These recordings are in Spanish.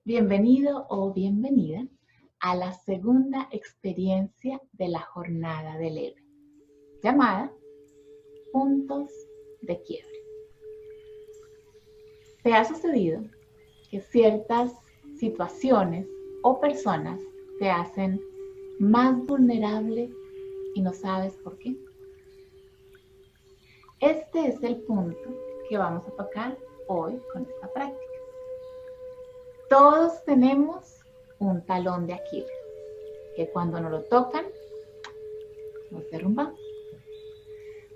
Bienvenido o bienvenida a la segunda experiencia de la jornada del héroe, llamada Puntos de Quiebre. ¿Te ha sucedido que ciertas situaciones o personas te hacen más vulnerable y no sabes por qué? Este es el punto que vamos a tocar hoy con esta práctica. Todos tenemos un talón de Aquiles, que cuando nos lo tocan, nos derrumbamos.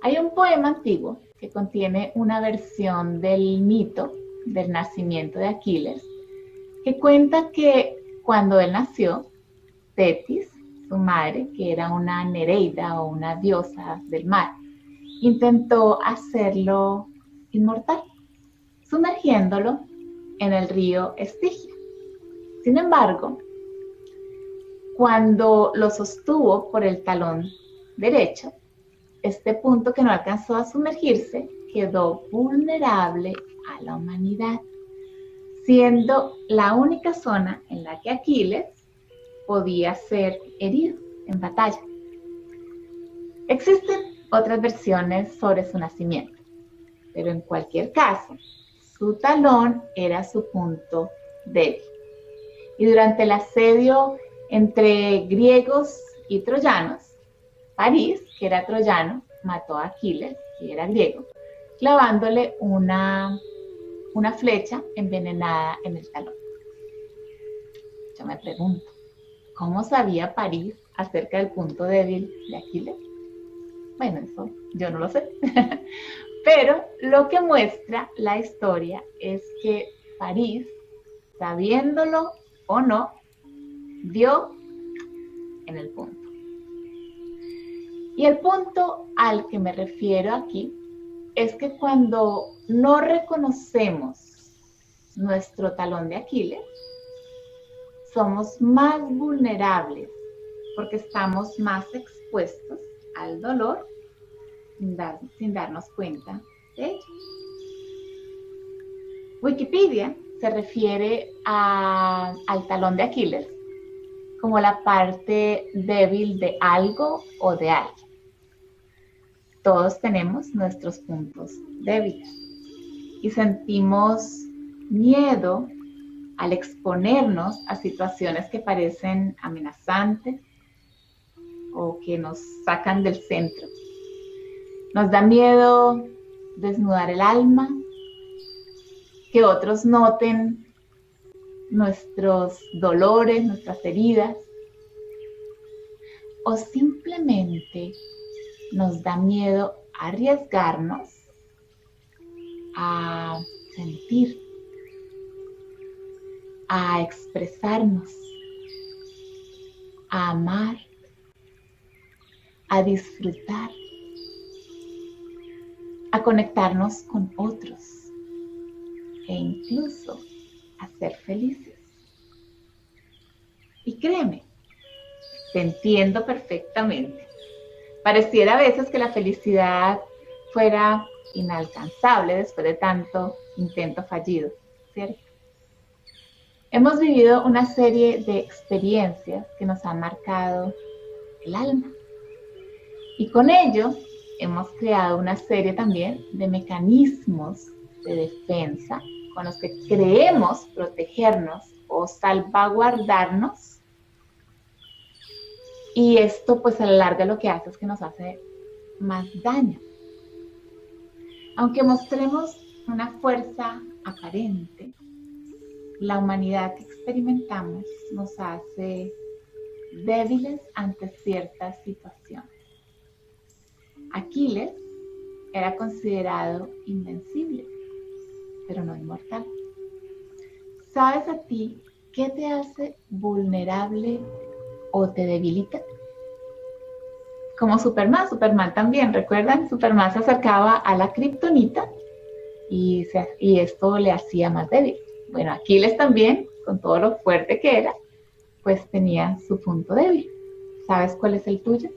Hay un poema antiguo que contiene una versión del mito del nacimiento de Aquiles, que cuenta que cuando él nació, Tetis, su madre, que era una Nereida o una diosa del mar, intentó hacerlo inmortal, sumergiéndolo en el río Estigia. Sin embargo, cuando lo sostuvo por el talón derecho, este punto que no alcanzó a sumergirse quedó vulnerable a la humanidad, siendo la única zona en la que Aquiles podía ser herido en batalla. Existen otras versiones sobre su nacimiento, pero en cualquier caso, su talón era su punto débil. Y durante el asedio entre griegos y troyanos, París, que era troyano, mató a Aquiles, que era griego, clavándole una flecha envenenada en el talón. Yo me pregunto, ¿cómo sabía París acerca del punto débil de Aquiles? Bueno, eso yo no lo sé. Pero lo que muestra la historia es que París, sabiéndolo o no, dio en el punto. Y el punto al que me refiero aquí es que cuando no reconocemos nuestro talón de Aquiles, somos más vulnerables porque estamos más expuestos al dolor sin darnos cuenta de ello. Wikipedia se refiere al talón de Aquiles como la parte débil de algo o de alguien. Todos tenemos nuestros puntos débiles y sentimos miedo al exponernos a situaciones que parecen amenazantes o que nos sacan del centro. Nos da miedo desnudar el alma, que otros noten nuestros dolores, nuestras heridas, o simplemente nos da miedo arriesgarnos a sentir, a expresarnos, a amar, a disfrutar, a conectarnos con otros e incluso a ser felices. Y créeme, te entiendo perfectamente. Pareciera a veces que la felicidad fuera inalcanzable después de tanto intento fallido, ¿cierto? Hemos vivido una serie de experiencias que nos han marcado el alma. Y con ello hemos creado una serie también de mecanismos de defensa con los que creemos protegernos o salvaguardarnos. Y esto pues a la larga lo que hace es que nos hace más daño. Aunque mostremos una fuerza aparente, la humanidad que experimentamos nos hace débiles ante ciertas situaciones. Aquiles era considerado invencible, pero no inmortal. ¿Sabes a ti qué te hace vulnerable o te debilita? Como Superman también, ¿recuerdan? Superman se acercaba a la kriptonita y esto le hacía más débil. Bueno, Aquiles también, con todo lo fuerte que era, pues tenía su punto débil. ¿Sabes cuál es el tuyo?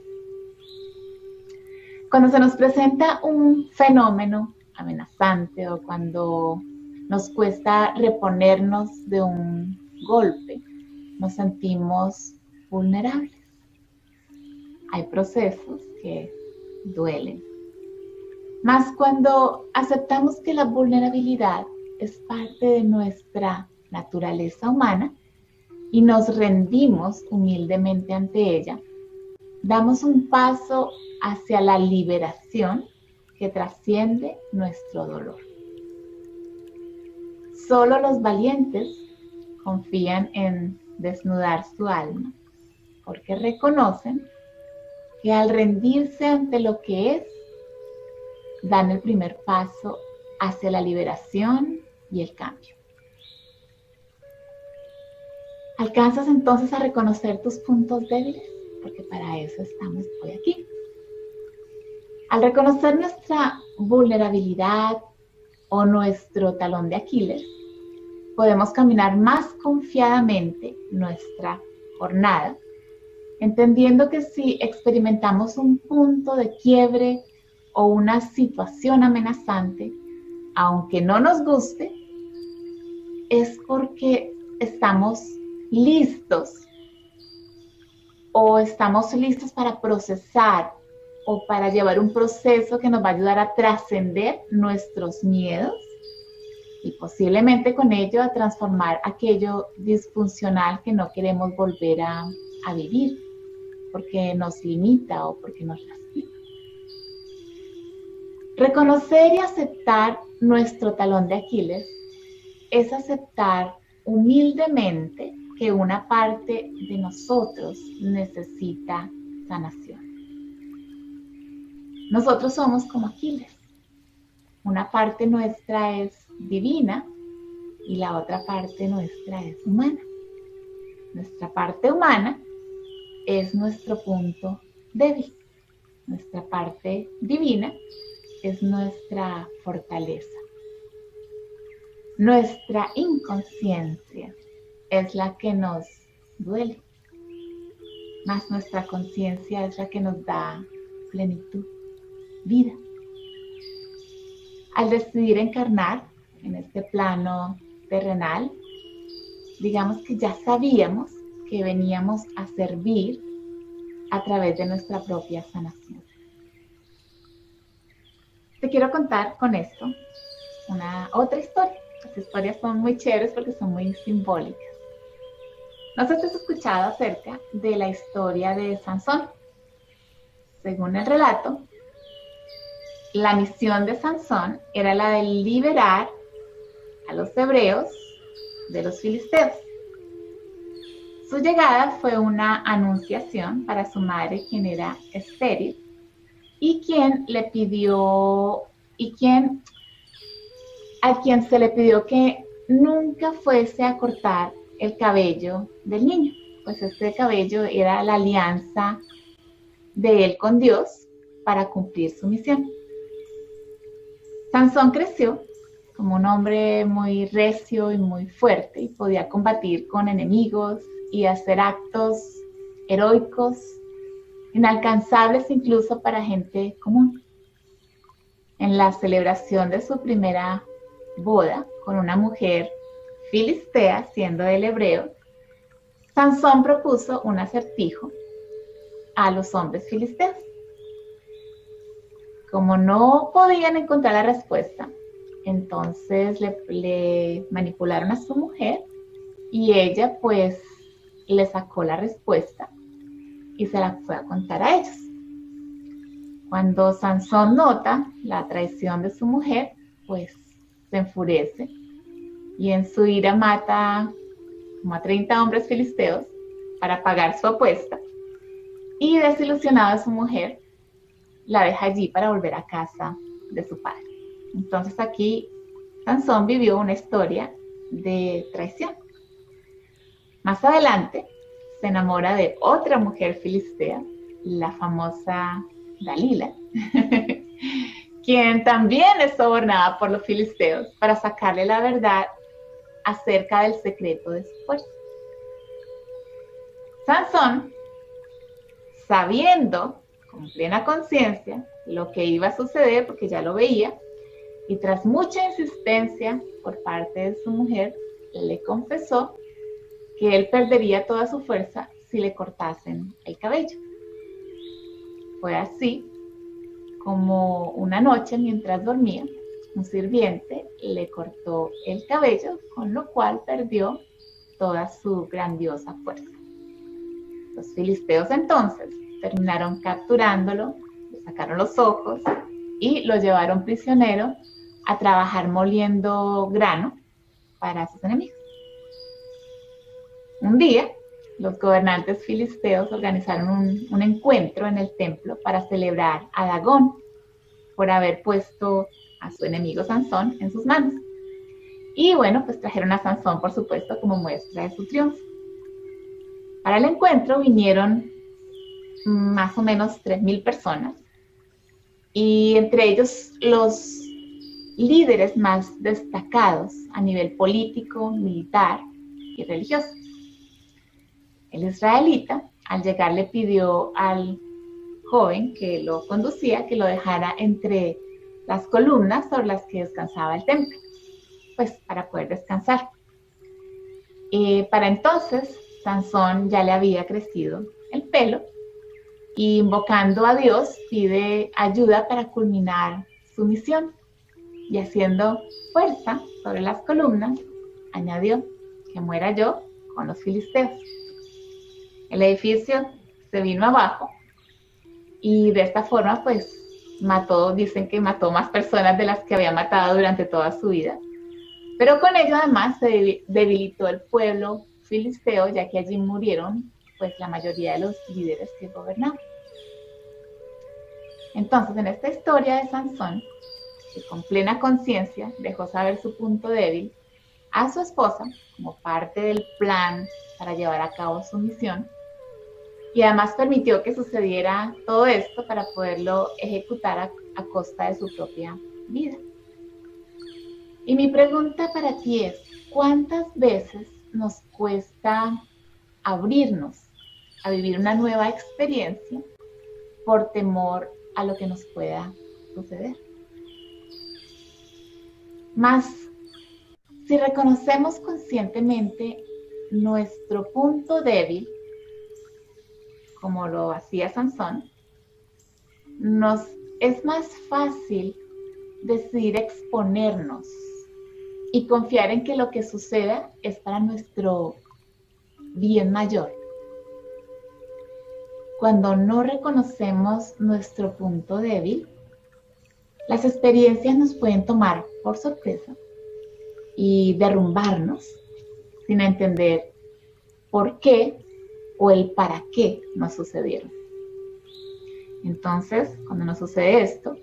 Cuando se nos presenta un fenómeno amenazante o cuando nos cuesta reponernos de un golpe, nos sentimos vulnerables. Hay procesos que duelen. Más cuando aceptamos que la vulnerabilidad es parte de nuestra naturaleza humana y nos rendimos humildemente ante ella, damos un paso hacia la liberación que trasciende nuestro dolor. Solo los valientes confían en desnudar su alma, porque reconocen que al rendirse ante lo que es, dan el primer paso hacia la liberación y el cambio. ¿Alcanzas entonces a reconocer tus puntos débiles? Porque para eso estamos hoy aquí. Al reconocer nuestra vulnerabilidad o nuestro talón de Aquiles, podemos caminar más confiadamente nuestra jornada, entendiendo que si experimentamos un punto de quiebre o una situación amenazante, aunque no nos guste, es porque estamos listos o estamos listos para procesar o para llevar un proceso que nos va a ayudar a trascender nuestros miedos y posiblemente con ello a transformar aquello disfuncional que no queremos volver a vivir porque nos limita o porque nos lastima. Reconocer y aceptar nuestro talón de Aquiles es aceptar humildemente que una parte de nosotros necesita sanación. Nosotros somos como Aquiles. Una parte nuestra es divina y la otra parte nuestra es humana. Nuestra parte humana es nuestro punto débil. Nuestra parte divina es nuestra fortaleza. Nuestra inconsciencia es la que nos duele, más nuestra conciencia es la que nos da plenitud, vida. Al decidir encarnar en este plano terrenal, digamos que ya sabíamos que veníamos a servir a través de nuestra propia sanación. Te quiero contar con esto otra historia. Las historias son muy chéveres porque son muy simbólicas. No sé si has escuchado acerca de la historia de Sansón. Según el relato, la misión de Sansón era la de liberar a los hebreos de los filisteos. Su llegada fue una anunciación para su madre, quien era estéril, a quien se le pidió que nunca fuese a cortar el cabello del niño, pues este cabello era la alianza de él con Dios para cumplir su misión. Sansón creció como un hombre muy recio y muy fuerte y podía combatir con enemigos y hacer actos heroicos, inalcanzables incluso para gente común. En la celebración de su primera boda con una mujer filistea, siendo él hebreo, Sansón propuso un acertijo a los hombres filisteos. Como no podían encontrar la respuesta, entonces le manipularon a su mujer y ella pues le sacó la respuesta y se la fue a contar a ellos. Cuando Sansón nota la traición de su mujer, pues se enfurece y en su ira mata como a 30 hombres filisteos para pagar su apuesta y desilusionado de su mujer, la deja allí para volver a casa de su padre. Entonces aquí Sansón vivió una historia de traición. Más adelante se enamora de otra mujer filistea, la famosa Dalila, quien también es sobornada por los filisteos para sacarle la verdad acerca del secreto de su fuerza. Sansón, sabiendo con plena conciencia lo que iba a suceder, porque ya lo veía, y tras mucha insistencia por parte de su mujer, le confesó que él perdería toda su fuerza si le cortasen el cabello. Fue así como una noche, mientras dormía, un sirviente le cortó el cabello, con lo cual perdió toda su grandiosa fuerza. Los filisteos entonces terminaron capturándolo, le sacaron los ojos y lo llevaron prisionero a trabajar moliendo grano para sus enemigos. Un día, los gobernantes filisteos organizaron un encuentro en el templo para celebrar a Dagón por haber puesto a su enemigo Sansón en sus manos. Y bueno, pues trajeron a Sansón, por supuesto, como muestra de su triunfo. Para el encuentro vinieron más o menos 3,000 personas, y entre ellos los líderes más destacados a nivel político, militar y religioso. El israelita, al llegar, le pidió al joven que lo conducía que lo dejara entre las columnas sobre las que descansaba el templo, pues para poder descansar. Para entonces, Sansón ya le había crecido el pelo y, invocando a Dios, pide ayuda para culminar su misión, y haciendo fuerza sobre las columnas, añadió: que muera yo con los filisteos. El edificio se vino abajo y de esta forma pues dicen que mató más personas de las que había matado durante toda su vida. Pero con ello además se debilitó el pueblo filisteo, ya que allí murieron pues la mayoría de los líderes que gobernaban. Entonces, en esta historia de Sansón, que con plena conciencia dejó saber su punto débil a su esposa como parte del plan para llevar a cabo su misión, y además permitió que sucediera todo esto para poderlo ejecutar a costa de su propia vida. Y mi pregunta para ti es: ¿cuántas veces nos cuesta abrirnos a vivir una nueva experiencia por temor a lo que nos pueda suceder? Mas, si reconocemos conscientemente nuestro punto débil, como lo hacía Sansón, nos es más fácil decidir exponernos y confiar en que lo que suceda es para nuestro bien mayor. Cuando no reconocemos nuestro punto débil, las experiencias nos pueden tomar por sorpresa y derrumbarnos sin entender por qué o el para qué nos sucedieron. Entonces, cuando nos sucede esto,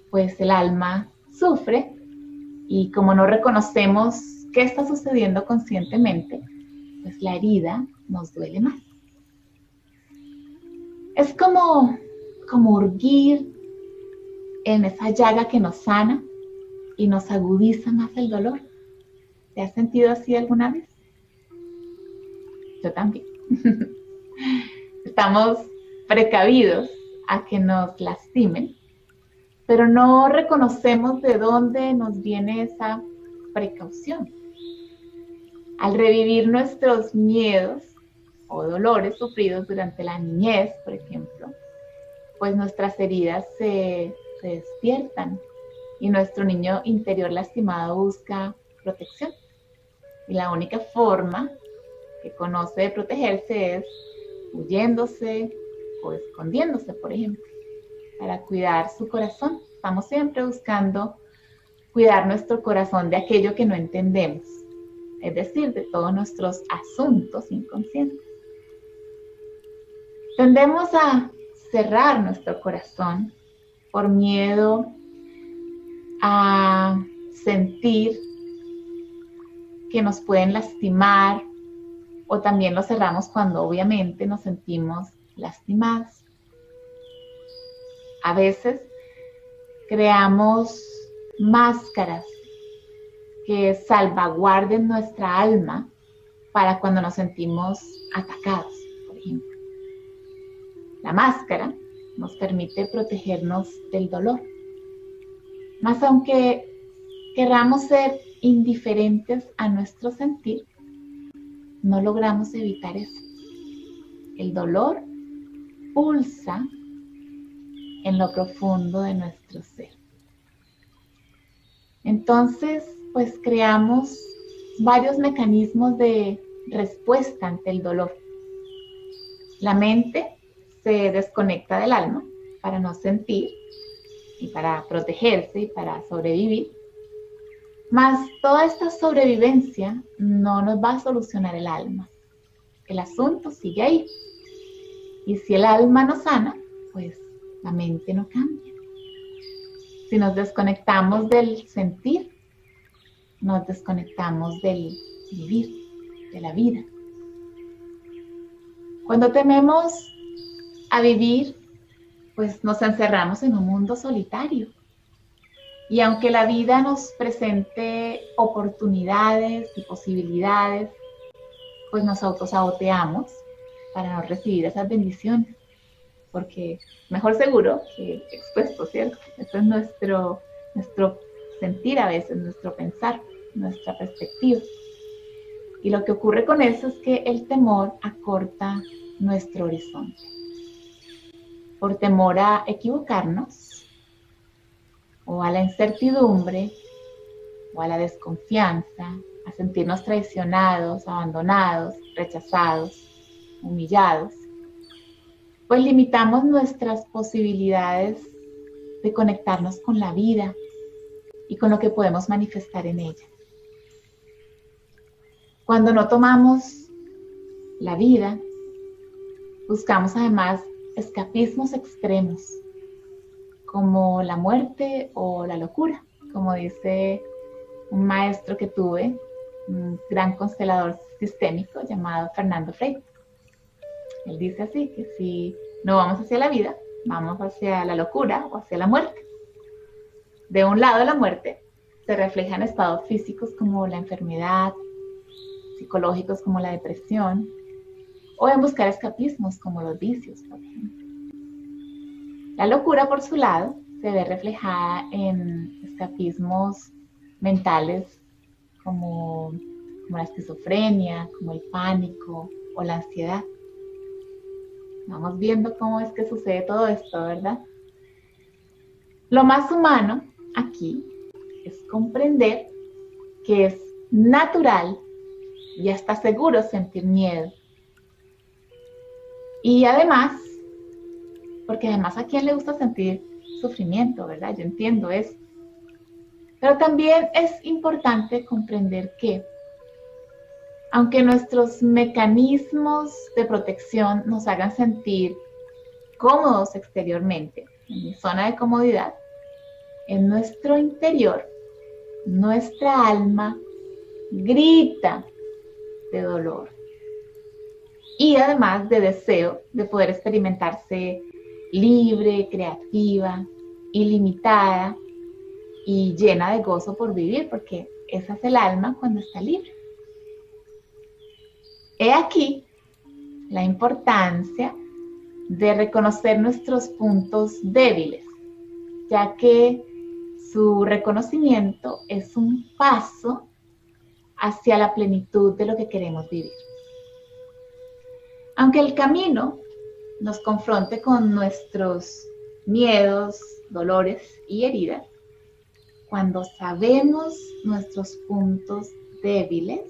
pues el alma sufre, y como no reconocemos qué está sucediendo conscientemente, pues la herida nos duele más. Es como urgir en esa llaga que nos sana y nos agudiza más el dolor. ¿Te has sentido así alguna vez? Yo también. Estamos precavidos a que nos lastimen, pero no reconocemos de dónde nos viene esa precaución. Al revivir nuestros miedos o dolores sufridos durante la niñez, por ejemplo, pues nuestras heridas se despiertan y nuestro niño interior lastimado busca protección. Y la única forma que conoce de protegerse es huyéndose o escondiéndose, por ejemplo, para cuidar su corazón. Estamos siempre buscando cuidar nuestro corazón de aquello que no entendemos, es decir, de todos nuestros asuntos inconscientes. Tendemos a cerrar nuestro corazón por miedo a sentir que nos pueden lastimar, o también lo cerramos cuando obviamente nos sentimos lastimados. A veces creamos máscaras que salvaguarden nuestra alma para cuando nos sentimos atacados, por ejemplo. La máscara nos permite protegernos del dolor. Mas aunque querramos ser indiferentes a nuestro sentir, no logramos evitar eso. El dolor pulsa en lo profundo de nuestro ser. Entonces, pues creamos varios mecanismos de respuesta ante el dolor. La mente se desconecta del alma para no sentir y para protegerse y para sobrevivir. Mas toda esta sobrevivencia no nos va a solucionar el alma. El asunto sigue ahí. Y si el alma no sana, pues la mente no cambia. Si nos desconectamos del sentir, nos desconectamos del vivir, de la vida. Cuando tememos a vivir, pues nos encerramos en un mundo solitario. Y aunque la vida nos presente oportunidades y posibilidades, pues nos autosaboteamos para no recibir esas bendiciones. Porque mejor seguro que expuesto, ¿cierto? Eso es nuestro sentir a veces, nuestro pensar, nuestra perspectiva. Y lo que ocurre con eso es que el temor acorta nuestro horizonte. Por temor a equivocarnos, o a la incertidumbre, o a la desconfianza, a sentirnos traicionados, abandonados, rechazados, humillados, pues limitamos nuestras posibilidades de conectarnos con la vida y con lo que podemos manifestar en ella. Cuando no tomamos la vida, buscamos además escapismos extremos, como la muerte o la locura, como dice un maestro que tuve, un gran constelador sistémico llamado Fernando Frey. Él dice así, que si no vamos hacia la vida, vamos hacia la locura o hacia la muerte. De un lado, la muerte se refleja en estados físicos como la enfermedad, psicológicos como la depresión, o en buscar escapismos como los vicios, por ejemplo. La locura, por su lado, se ve reflejada en escapismos mentales como la esquizofrenia, como el pánico o la ansiedad. Vamos viendo cómo es que sucede todo esto, ¿verdad? Lo más humano aquí es comprender que es natural y hasta seguro sentir miedo. Y además, porque además a quién le gusta sentir sufrimiento, ¿verdad? Yo entiendo eso. Pero también es importante comprender que, aunque nuestros mecanismos de protección nos hagan sentir cómodos exteriormente, en mi zona de comodidad, en nuestro interior, nuestra alma grita de dolor y además de deseo de poder experimentarse libre, creativa, ilimitada y llena de gozo por vivir, porque esa es el alma cuando está libre. He aquí la importancia de reconocer nuestros puntos débiles, ya que su reconocimiento es un paso hacia la plenitud de lo que queremos vivir. Aunque el camino nos confronte con nuestros miedos, dolores y heridas, cuando sabemos nuestros puntos débiles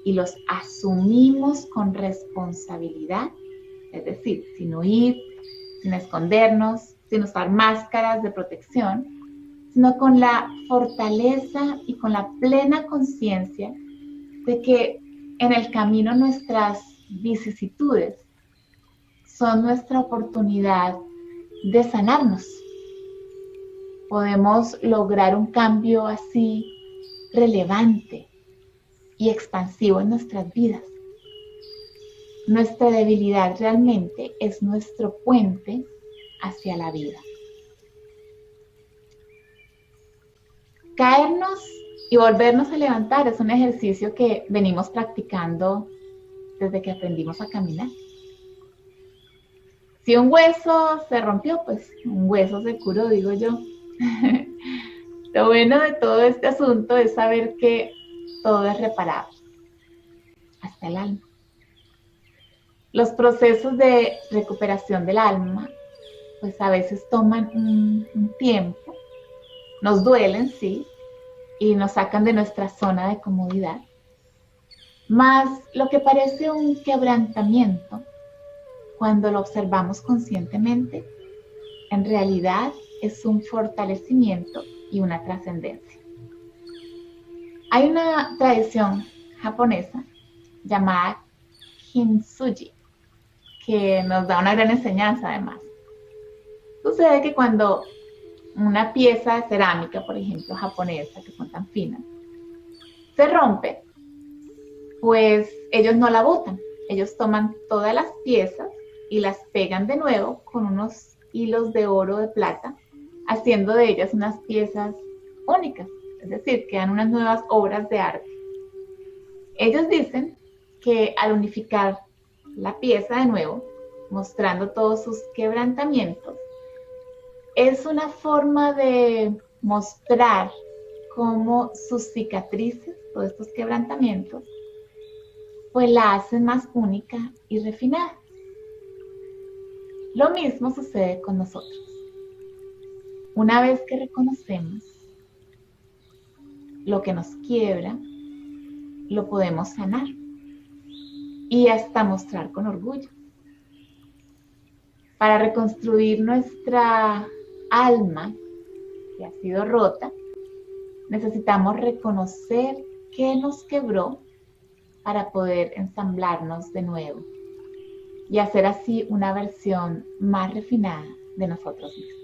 y los asumimos con responsabilidad, es decir, sin huir, sin escondernos, sin usar máscaras de protección, sino con la fortaleza y con la plena conciencia de que en el camino nuestras vicisitudes son nuestra oportunidad de sanarnos. Podemos lograr un cambio así relevante y expansivo en nuestras vidas. Nuestra debilidad realmente es nuestro puente hacia la vida. Caernos y volvernos a levantar es un ejercicio que venimos practicando desde que aprendimos a caminar. Si un hueso se rompió, pues un hueso se curó, digo yo. Lo bueno de todo este asunto es saber que todo es reparable, hasta el alma. Los procesos de recuperación del alma, pues a veces toman un tiempo, nos duelen, sí, y nos sacan de nuestra zona de comodidad. Mas lo que parece un quebrantamiento, cuando lo observamos conscientemente, en realidad es un fortalecimiento y una trascendencia. Hay una tradición japonesa llamada Kintsugi, que nos da una gran enseñanza además. Sucede que cuando una pieza de cerámica, por ejemplo, japonesa, que son tan finas, se rompe, pues ellos no la botan. Ellos toman todas las piezas y las pegan de nuevo con unos hilos de oro o de plata, haciendo de ellas unas piezas únicas, es decir, quedan unas nuevas obras de arte. Ellos dicen que al unificar la pieza de nuevo, mostrando todos sus quebrantamientos, es una forma de mostrar cómo sus cicatrices, todos estos quebrantamientos, pues la hacen más única y refinada. Lo mismo sucede con nosotros. Una vez que reconocemos lo que nos quiebra, lo podemos sanar y hasta mostrar con orgullo. Para reconstruir nuestra alma que ha sido rota, necesitamos reconocer qué nos quebró para poder ensamblarnos de nuevo y hacer así una versión más refinada de nosotros mismos.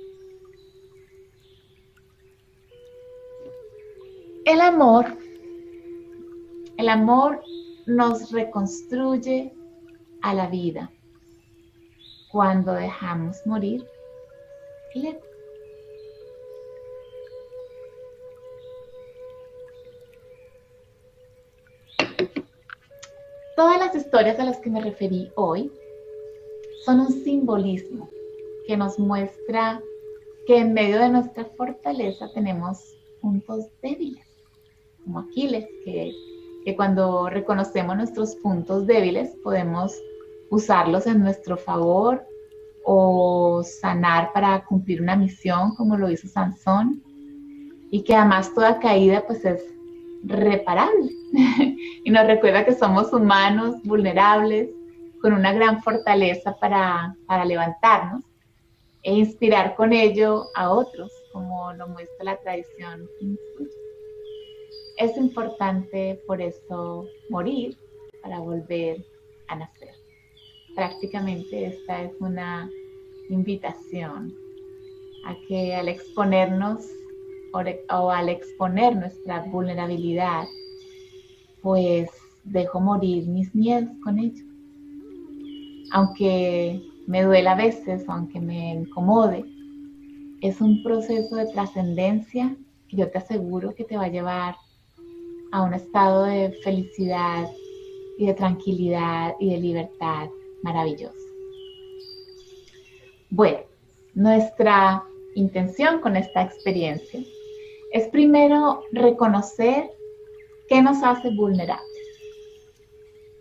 El amor nos reconstruye a la vida cuando dejamos morir el ego. Todas las historias a las que me referí hoy son un simbolismo que nos muestra que en medio de nuestra fortaleza tenemos puntos débiles, como Aquiles, que cuando reconocemos nuestros puntos débiles podemos usarlos en nuestro favor o sanar para cumplir una misión, como lo hizo Sansón, y que además toda caída pues es reparable y nos recuerda que somos humanos, vulnerables, con una gran fortaleza para levantarnos e inspirar con ello a otros, como lo muestra la tradición Kintsugi. Es importante por eso morir para volver a nacer. Prácticamente esta es una invitación a que al exponernos o al exponer nuestra vulnerabilidad, pues dejo morir mis miedos con ello. Aunque me duela a veces, aunque me incomode, es un proceso de trascendencia que yo te aseguro que te va a llevar a un estado de felicidad y de tranquilidad y de libertad maravilloso. Bueno, nuestra intención con esta experiencia es primero reconocer qué nos hace vulnerables.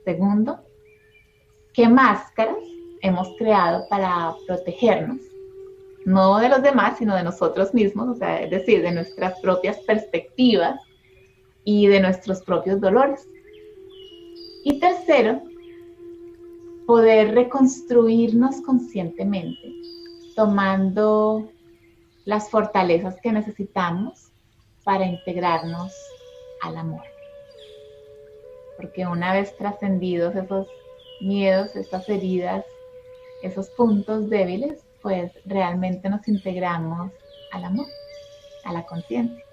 Segundo, qué máscaras hemos creado para protegernos, no de los demás, sino de nosotros mismos, o sea, es decir, de nuestras propias perspectivas y de nuestros propios dolores. Y tercero, poder reconstruirnos conscientemente, tomando las fortalezas que necesitamos para integrarnos al amor. Porque una vez trascendidos esos miedos, esas heridas, esos puntos débiles, pues realmente nos integramos al amor, a la conciencia.